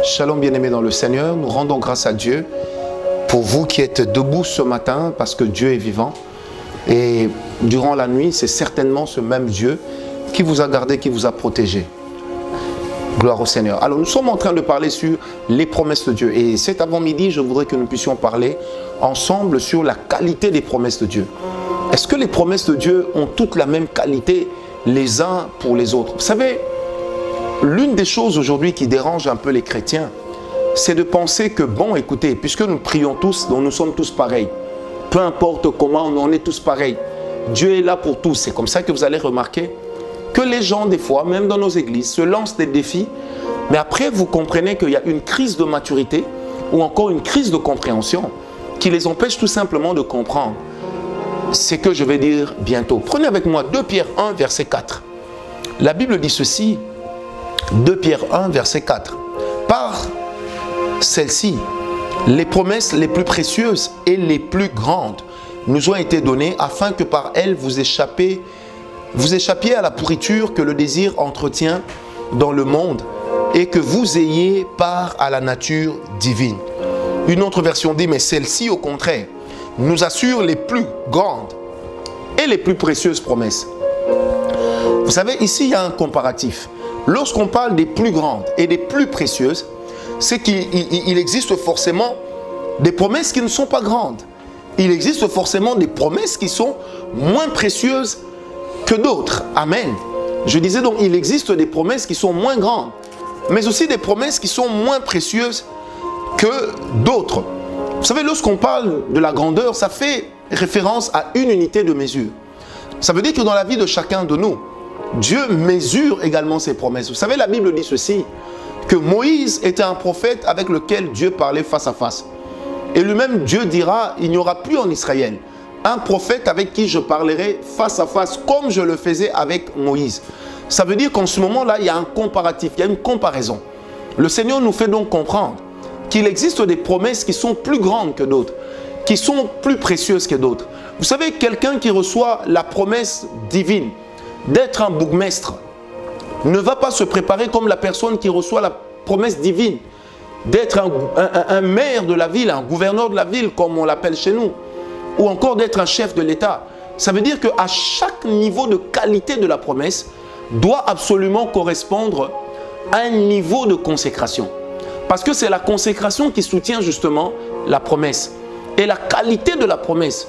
Shalom bien-aimés dans le Seigneur, nous rendons grâce à Dieu pour vous qui êtes debout ce matin parce que Dieu est vivant. Et durant la nuit, c'est certainement ce même Dieu qui vous a gardé, qui vous a protégé. Gloire au Seigneur. Alors nous sommes en train de parler sur les promesses de Dieu. Et cet avant-midi, je voudrais que nous puissions parler ensemble sur la qualité des promesses de Dieu. Est-ce que les promesses de Dieu ont toutes la même qualité les uns pour les autres? Vous savez, l'une des choses aujourd'hui qui dérange un peu les chrétiens, c'est de penser que, bon, écoutez, puisque nous prions tous, donc nous sommes tous pareils. Peu importe comment, on est tous pareils. Dieu est là pour tous. C'est comme ça que vous allez remarquer que les gens, des fois, même dans nos églises, se lancent des défis. Mais après, vous comprenez qu'il y a une crise de maturité ou encore une crise de compréhension qui les empêche tout simplement de comprendre ce que je vais dire bientôt. Prenez avec moi 2 Pierre 1, verset 4. La Bible dit ceci. 2 Pierre 1, verset 4. Par celle-ci, les promesses les plus précieuses et les plus grandes nous ont été données afin que par elles vous échappiez à la pourriture que le désir entretient dans le monde et que vous ayez part à la nature divine. Une autre version dit, mais celle-ci au contraire nous assure les plus grandes et les plus précieuses promesses. Vous savez, ici il y a un comparatif. Lorsqu'on parle des plus grandes et des plus précieuses, c'est qu'il existe forcément des promesses qui ne sont pas grandes. Il existe forcément des promesses qui sont moins précieuses que d'autres. Amen. Je disais donc, il existe des promesses qui sont moins grandes, mais aussi des promesses qui sont moins précieuses que d'autres. Vous savez, lorsqu'on parle de la grandeur, ça fait référence à une unité de mesure. Ça veut dire que dans la vie de chacun de nous, Dieu mesure également ses promesses. Vous savez, la Bible dit ceci, que Moïse était un prophète avec lequel Dieu parlait face à face. Et lui-même, Dieu dira, il n'y aura plus en Israël un prophète avec qui je parlerai face à face comme je le faisais avec Moïse. Ça veut dire qu'en ce moment-là, il y a un comparatif, il y a une comparaison. Le Seigneur nous fait donc comprendre qu'il existe des promesses qui sont plus grandes que d'autres, qui sont plus précieuses que d'autres. Vous savez, quelqu'un qui reçoit la promesse divine d'être un bourgmestre ne va pas se préparer comme la personne qui reçoit la promesse divine d'être un maire de la ville, un gouverneur de la ville comme on l'appelle chez nous, ou encore d'être un chef de l'État. Ça veut dire qu'à chaque niveau de qualité de la promesse doit absolument correspondre à un niveau de consécration. Parce que c'est la consécration qui soutient justement la promesse. Et la qualité de la promesse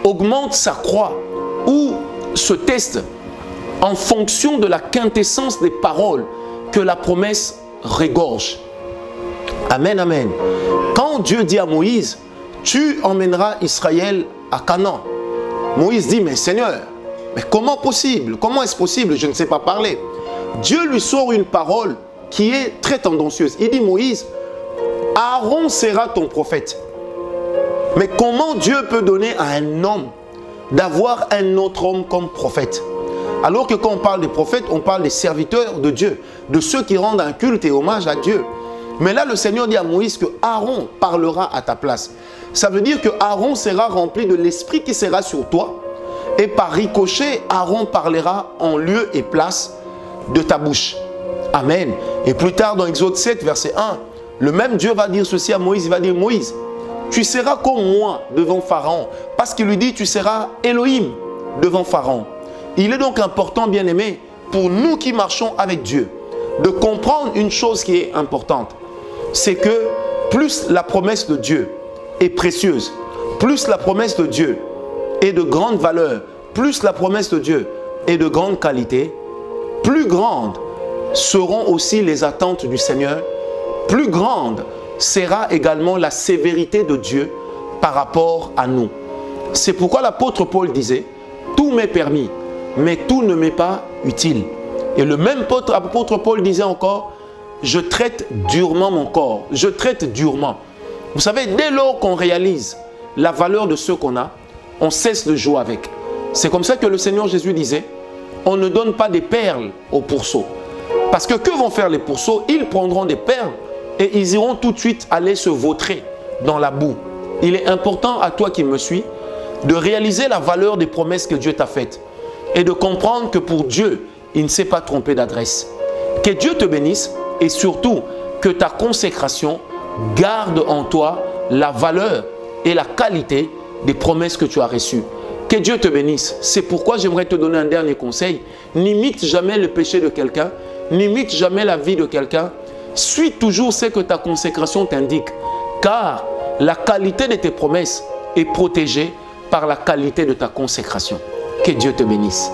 augmente sa croix ou se teste en fonction de la quintessence des paroles que la promesse regorge. Amen, amen. Quand Dieu dit à Moïse, tu emmèneras Israël à Canaan. Moïse dit, mais Seigneur, mais comment possible? Comment est-ce possible? Je ne sais pas parler. Dieu lui sort une parole qui est très tendancieuse. Il dit, Moïse, Aaron sera ton prophète. Mais comment Dieu peut donner à un homme d'avoir un autre homme comme prophète? Alors que quand on parle des prophètes, on parle des serviteurs de Dieu, de ceux qui rendent un culte et hommage à Dieu. Mais là, le Seigneur dit à Moïse que Aaron parlera à ta place. Ça veut dire que Aaron sera rempli de l'esprit qui sera sur toi. Et par ricochet, Aaron parlera en lieu et place de ta bouche. Amen. Et plus tard dans Exode 7, verset 1, le même Dieu va dire ceci à Moïse. Il va dire, Moïse, tu seras comme moi devant Pharaon. Parce qu'il lui dit, tu seras Elohim devant Pharaon. Il est donc important, bien-aimés, pour nous qui marchons avec Dieu, de comprendre une chose qui est importante. C'est que plus la promesse de Dieu est précieuse, plus la promesse de Dieu est de grande valeur, plus la promesse de Dieu est de grande qualité, plus grandes seront aussi les attentes du Seigneur, plus grande sera également la sévérité de Dieu par rapport à nous. C'est pourquoi l'apôtre Paul disait, tout m'est permis, mais tout ne m'est pas utile. Et le même apôtre Paul disait encore, je traite durement mon corps, je traite durement. Vous savez, dès lors qu'on réalise la valeur de ce qu'on a, on cesse de jouer avec. C'est comme ça que le Seigneur Jésus disait, on ne donne pas des perles aux pourceaux. Parce que vont faire les pourceaux? Ils prendront des perles et ils iront tout de suite aller se vautrer dans la boue. Il est important à toi qui me suis de réaliser la valeur des promesses que Dieu t'a faites et de comprendre que pour Dieu, il ne s'est pas trompé d'adresse. Que Dieu te bénisse et surtout que ta consécration garde en toi la valeur et la qualité des promesses que tu as reçues. Que Dieu te bénisse. C'est pourquoi j'aimerais te donner un dernier conseil. N'imite jamais le péché de quelqu'un, n'imite jamais la vie de quelqu'un. Suis toujours ce que ta consécration t'indique, car la qualité de tes promesses est protégée par la qualité de ta consécration. Que Dieu te bénisse.